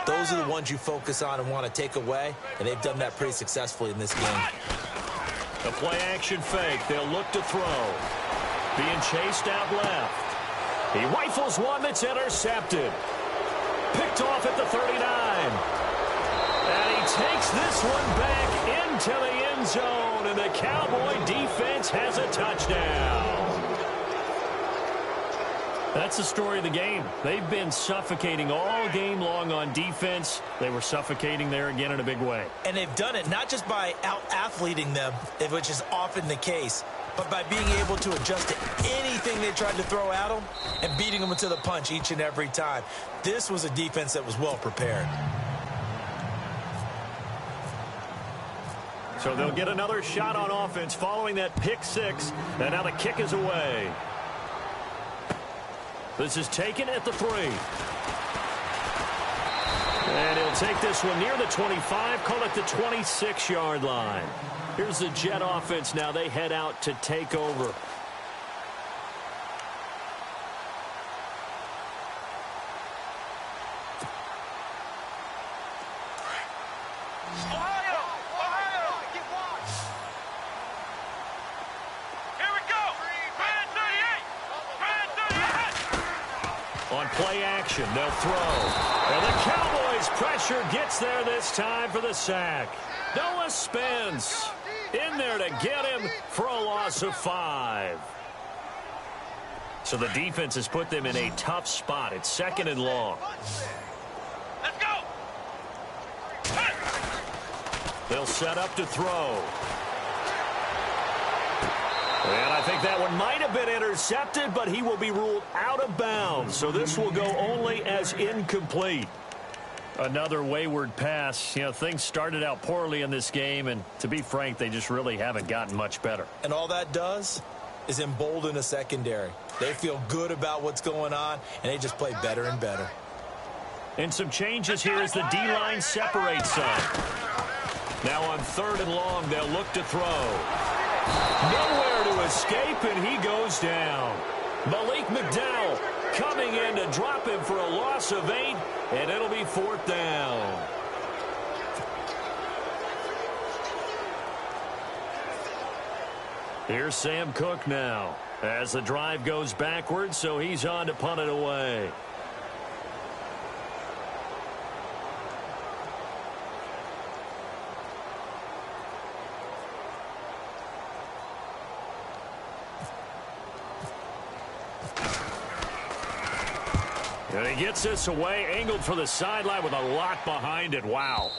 S3: Those are the ones you focus on and want to take away. And they've done that pretty successfully in this game.
S2: A play-action fake. They'll look to throw. Being chased out left. He rifles one that's intercepted. Picked off at the 39. And he takes this one back into the end zone. And the Cowboy defense has a touchdown. That's the story of the game. They've been suffocating all game long on defense. They were suffocating there again in a big way.
S3: And they've done it not just by out-athleting them, which is often the case, but by being able to adjust to anything they tried to throw at them and beating them to the punch each and every time. This was a defense that was well prepared.
S2: So they'll get another shot on offense following that pick six, and now the kick is away. This is taken at the 3. And he'll take this one near the 25, call it the 26-yard line. Here's the Jet offense now. They head out to take over. On play action, they'll throw. And the Cowboys' pressure gets there this time for the sack. Noah Spence in there to get him for a loss of 5. So the defense has put them in a tough spot. It's 2nd and long.
S4: Let's go.
S2: They'll set up to throw. And I think that one might have been intercepted, but he will be ruled out of bounds. So this will go only as incomplete. Another wayward pass. You know, things started out poorly in this game, and to be frank, they just really haven't gotten much better.
S3: And all that does is embolden a secondary. They feel good about what's going on, and they just play better and better.
S2: And some changes here as the D-line separates some. Now on 3rd and long, they'll look to throw. Nowhere to escape, and he goes down. Malik McDowell coming in to drop him for a loss of 8, and it'll be 4th down. Here's Sam Cook now as the drive goes backwards, so he's on to punt it away. And he gets this away, angled for the sideline with a lot behind it. Wow.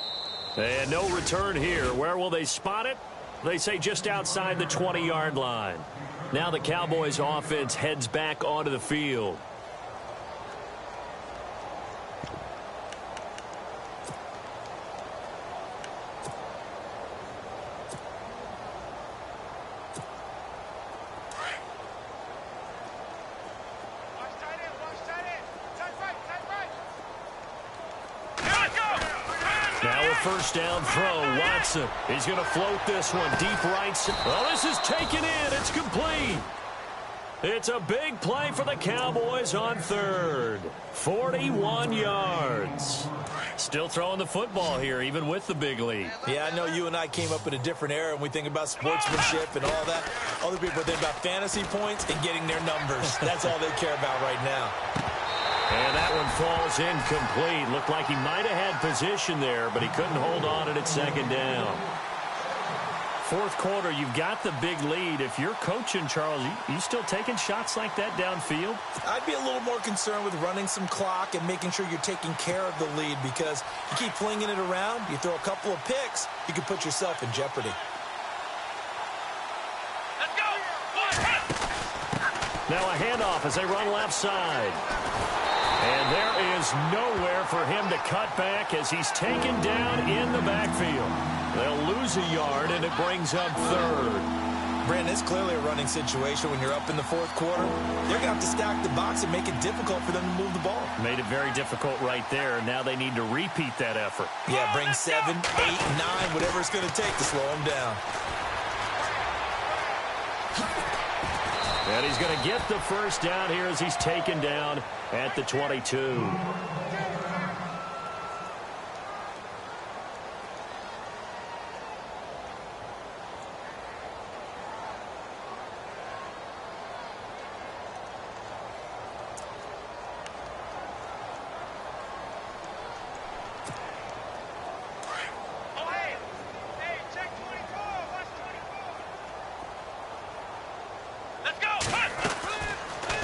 S2: And no return here. Where will they spot it? They say just outside the 20-yard line. Now the Cowboys offense heads back onto the field. First down throw, Watson. He's going to float this one deep right. Oh, this is taken in. It's complete. It's a big play for the Cowboys on 3rd. 41 yards. Still throwing the football here, even with the big lead.
S3: Yeah, I know you and I came up in a different era, and we think about sportsmanship and all that. Other people think about fantasy points and getting their numbers. That's all they care about right now.
S2: And that one falls incomplete. Looked like he might have had position there, but he couldn't hold on it at 2nd down. 4th quarter, you've got the big lead. If you're coaching, Charles, you still taking shots like that downfield?
S3: I'd be a little more concerned with running some clock and making sure you're taking care of the lead, because you keep flinging it around, you throw a couple of picks, you can put yourself in jeopardy.
S4: Let's go.
S2: Now a handoff as they run left side. And there is nowhere for him to cut back as he's taken down in the backfield. They'll lose a yard, and it brings up 3rd.
S3: Brandon, it's clearly a running situation when you're up in the 4th quarter. They're going to have to stack the box and make it difficult for them to move the ball.
S2: Made it very difficult right there. Now they need to repeat that effort.
S3: Yeah, bring 7, 8, 9, whatever it's going to take to slow them down.
S2: And he's going to get the first down here as he's taken down at the 22.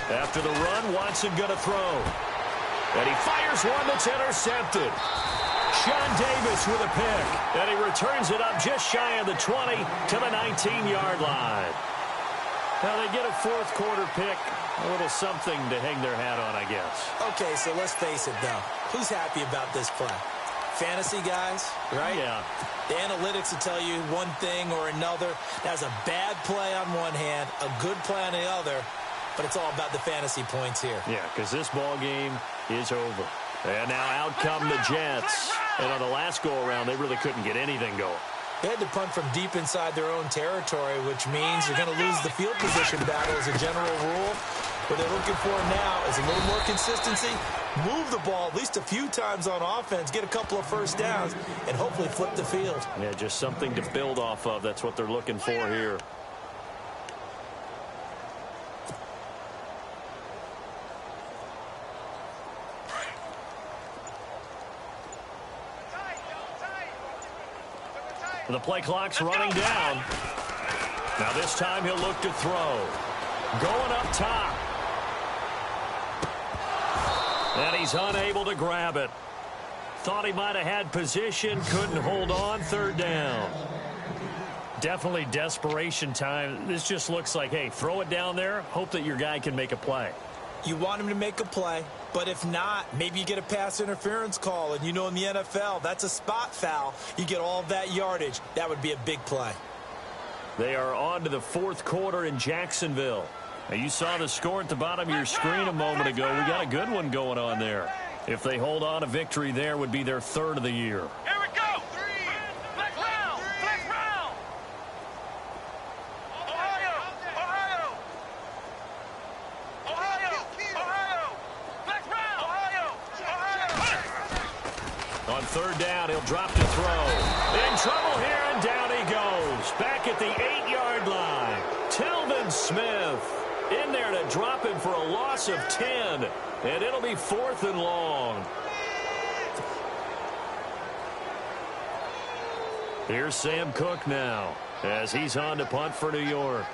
S2: After the run, Watson going to throw. And he fires one that's intercepted. Sean Davis with a pick. And he returns it up just shy of the 20 to the 19-yard line. Well, they get a fourth quarter pick. A little something to hang their hat on, I guess.
S3: Okay, so let's face it, though. Who's happy about this play? Fantasy guys, right?
S2: Yeah.
S3: The analytics will tell you one thing or another. That's a bad play on one hand, a good play on the other, but it's all about the fantasy points here.
S2: Yeah, because this ball game is over. And now out come the Jets. And on the last go-around, they really couldn't get anything going.
S3: They had to punt from deep inside their own territory, which means you're going to lose the field position battle as a general rule. What they're looking for now is a little more consistency, move the ball at least a few times on offense, get a couple of first downs, and hopefully flip the field.
S2: Yeah, just something to build off of. That's what they're looking for here. The play clock's running down. Now this time he'll look to throw. Going up top. And he's unable to grab it. Thought he might have had position, couldn't hold on, third down. Definitely desperation time. This just looks like, hey, throw it down there, hope that your guy can make a play.
S3: You want him to make a play, but if not, maybe you get a pass interference call, and you know in the NFL, that's a spot foul. You get all of that yardage. That would be a big play.
S2: They are on to the fourth quarter in Jacksonville. Now, you saw the score at the bottom of your screen a moment ago. We got a good one going on there. If they hold on, a victory there would be their third of the year.
S4: Here we go. Flex round. Flex round. Ohio. Ohio. Ohio. Ohio. Flex round. Ohio. Ohio.
S2: On third down, he'll drop to throw. In trouble here, and down he goes. Back at the 8-yard line. Telvin Smith in there to drop him for a loss of 10. And it'll be 4th and long. Here's Sam Cook now as he's on to punt for New York.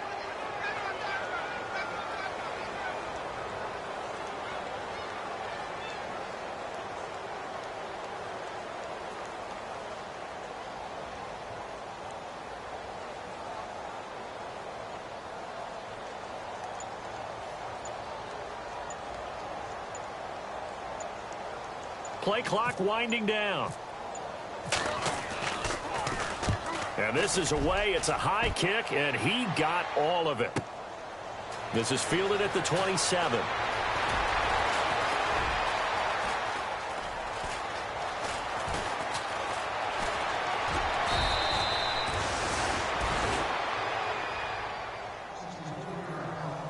S2: Play clock winding down. And this is away. It's a high kick, and he got all of it. This is fielded at the 27.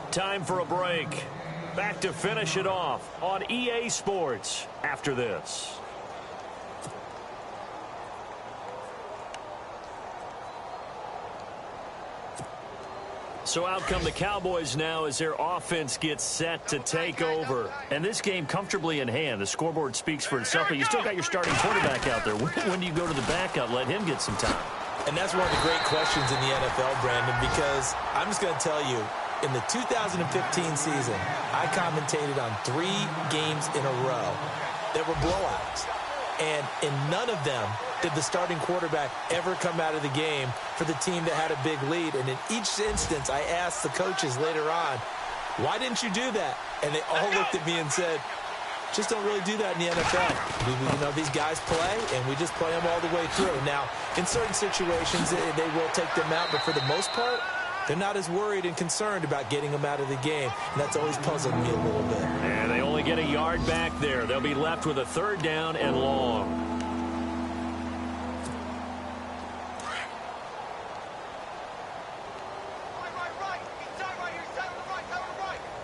S2: Time for a break. Back to finish it off on EA Sports after this. So out come the Cowboys now as their offense gets set to take over. And this game comfortably in hand. The scoreboard speaks for itself, but you still got your starting quarterback out there. When do you go to the backup? Let him get some time.
S3: And that's one of the great questions in the NFL, Brandon, because I'm just going to tell you, in the 2015 season, I commentated on 3 games in a row that were blowouts. And in none of them did the starting quarterback ever come out of the game for the team that had a big lead. And in each instance, I asked the coaches later on, why didn't you do that? And they all looked at me and said, just don't really do that in the NFL. You know, these guys play, and we just play them all the way through. Now, in certain situations, they will take them out, but for the most part, they're not as worried and concerned about getting them out of the game. And that's always puzzled me a little bit.
S2: And they only get a yard back there. They'll be left with a third down and long.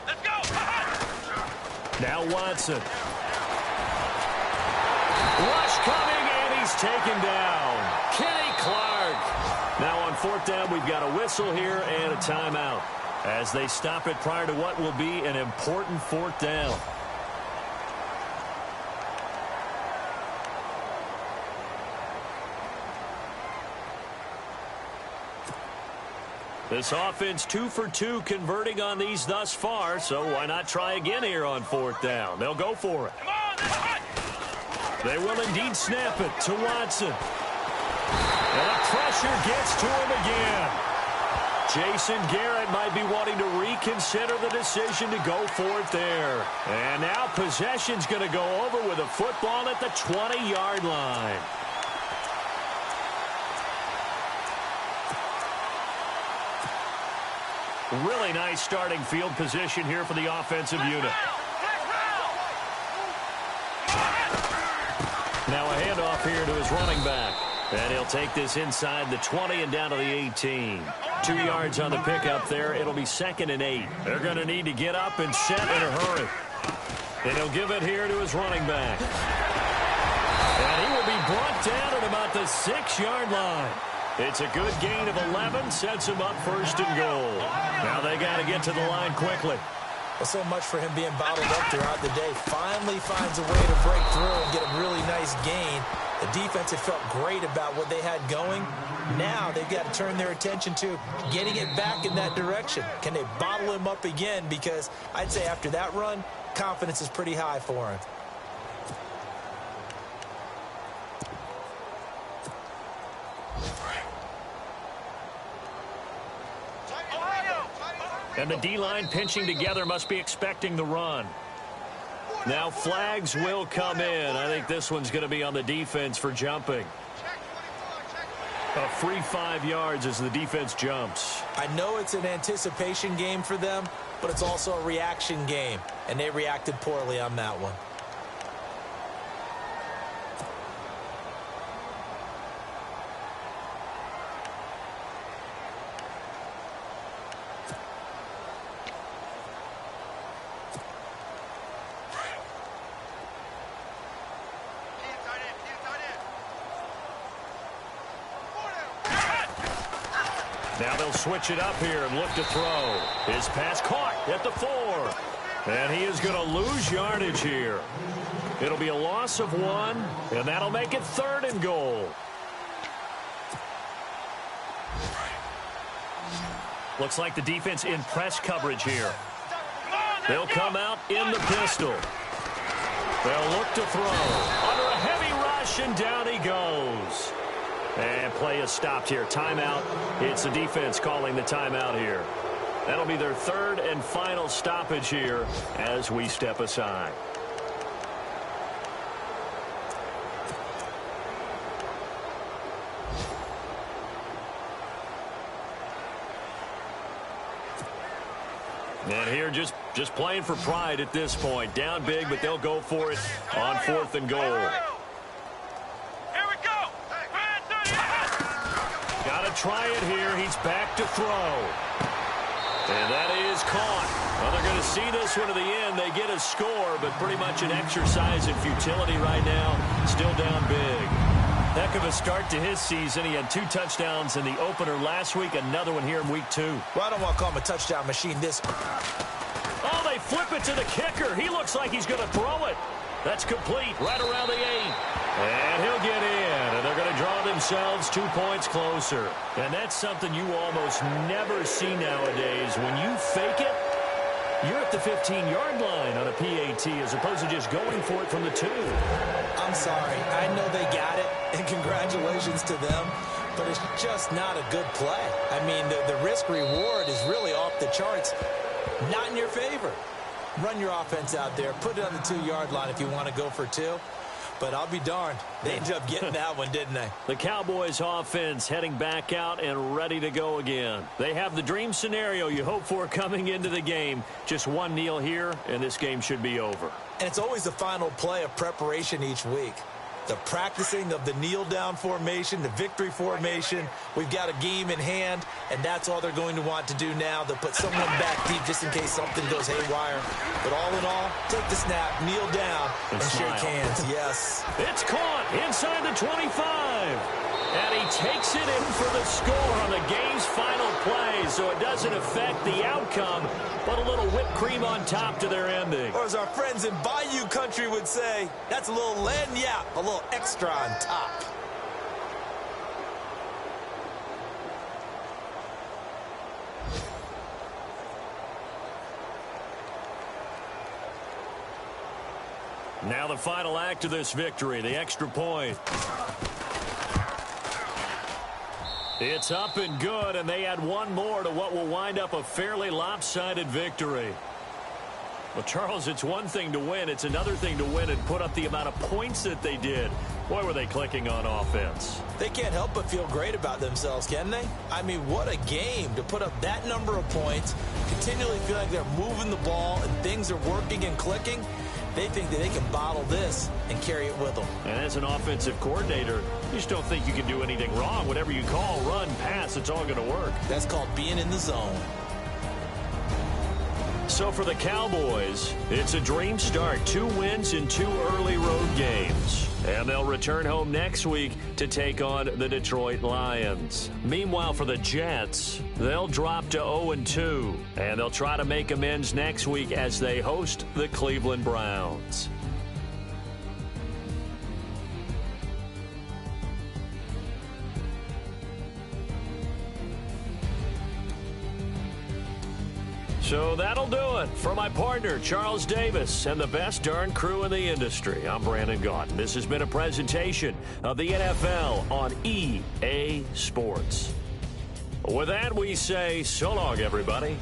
S4: Let's go.
S2: Now Watson. Rush coming, and he's taken down. Kenny Clark. Now on fourth down, we've got a whistle here and a timeout as they stop it prior to what will be an important fourth down. This offense 2 for 2 converting on these thus far, so why not try again here on fourth down? They'll go for it. They will indeed snap it to Watson. And the pressure gets to him again. Jason Garrett might be wanting to reconsider the decision to go for it there. And now possession's going to go over with a football at the 20-yard line. Really nice starting field position here for the offensive unit. Now a handoff here to his running back. And he'll take this inside the 20 and down to the 18. 2 yards on the pickup there. It'll be 2nd and 8. They're going to need to get up and set in a hurry. And he'll give it here to his running back. And he will be brought down at about the 6-yard line. It's a good gain of 11, sets him up 1st and goal. Now they got to get to the line quickly.
S3: Well, so much for him being bottled up throughout the day. Finally finds a way to break through and get a really nice gain. The defense had felt great about what they had going. Now they've got to turn their attention to getting it back in that direction. Can they bottle him up again? Because I'd say after that run, confidence is pretty high for him.
S2: And the D-line pinching together must be expecting the run. Now flags will come in. I think this one's going to be on the defense for jumping. A free 5 yards as the defense jumps.
S3: I know it's an anticipation game for them, but it's also a reaction game, and they reacted poorly on that one.
S2: Now they'll switch it up here and look to throw. His pass caught at the 4. And he is going to lose yardage here. It'll be a loss of 1, and that'll make it 3rd and goal. Looks like the defense in press coverage here. They'll come out in the pistol. They'll look to throw. Under a heavy rush, and down he goes. And play is stopped here. Timeout. It's the defense calling the timeout here. That'll be their 3rd and final stoppage here as we step aside. And here just playing for pride at this point. Down big, but they'll go for it on 4th and goal. Try it here. He's back to throw. And that is caught. Well, they're going to see this one to the end. They get a score, but pretty much an exercise in futility right now. Still down big. Heck of a start to his season. He had 2 touchdowns in the opener last week. Another one here in week 2.
S3: Well, I don't want to call him a touchdown machine this.
S2: Oh, they flip it to the kicker. He looks like he's going to throw it. That's complete right around the 8. And he'll get in, and they're going to draw themselves 2 points closer. And that's something you almost never see nowadays. When you fake it, you're at the 15-yard line on a PAT as opposed to just going for it from the 2.
S3: I'm sorry. I know they got it, and congratulations to them, but it's just not a good play. I mean, the risk-reward is really off the charts, not in your favor. Run your offense out there. Put it on the 2-yard line if you want to go for 2. But I'll be darned. They ended up getting that one, didn't they?
S2: The Cowboys offense heading back out and ready to go again. They have the dream scenario you hope for coming into the game. Just one kneel here, and this game should be over.
S3: And it's always the final play of preparation each week. The practicing of the kneel-down formation, the victory formation. We've got a game in hand, and that's all they're going to want to do now. They'll put someone back deep just in case something goes haywire. But all in all, take the snap, kneel down, and shake hands. Yes.
S2: It's caught inside the 25. And he takes it in for the score on the game's final play, so it doesn't affect the outcome, but a little whipped cream on top to their ending.
S3: Or as our friends in Bayou Country would say, that's a little lagniappe, a little extra on top.
S2: Now the final act of this victory, the extra point. It's up and good, and they add one more to what will wind up a fairly lopsided victory. Well, Charles, it's one thing to win. It's another thing to win and put up the amount of points that they did. Boy, were they clicking on offense.
S3: They can't help but feel great about themselves, can they? I mean, what a game to put up that number of points, continually feel like they're moving the ball and things are working and clicking. They think that they can bottle this and carry it with them.
S2: And as an offensive coordinator, you just don't think you can do anything wrong. Whatever you call, run, pass, it's all going to work.
S3: That's called being in the zone.
S2: So for the Cowboys, it's a dream start. 2 wins in 2 early road games. And they'll return home next week to take on the Detroit Lions. Meanwhile, for the Jets, they'll drop to 0-2. And they'll try to make amends next week as they host the Cleveland Browns. So that'll do it. For my partner, Charles Davis, and the best darn crew in the industry, I'm Brandon Gaudin. This has been a presentation of the NFL on EA Sports. With that, we say so long, everybody.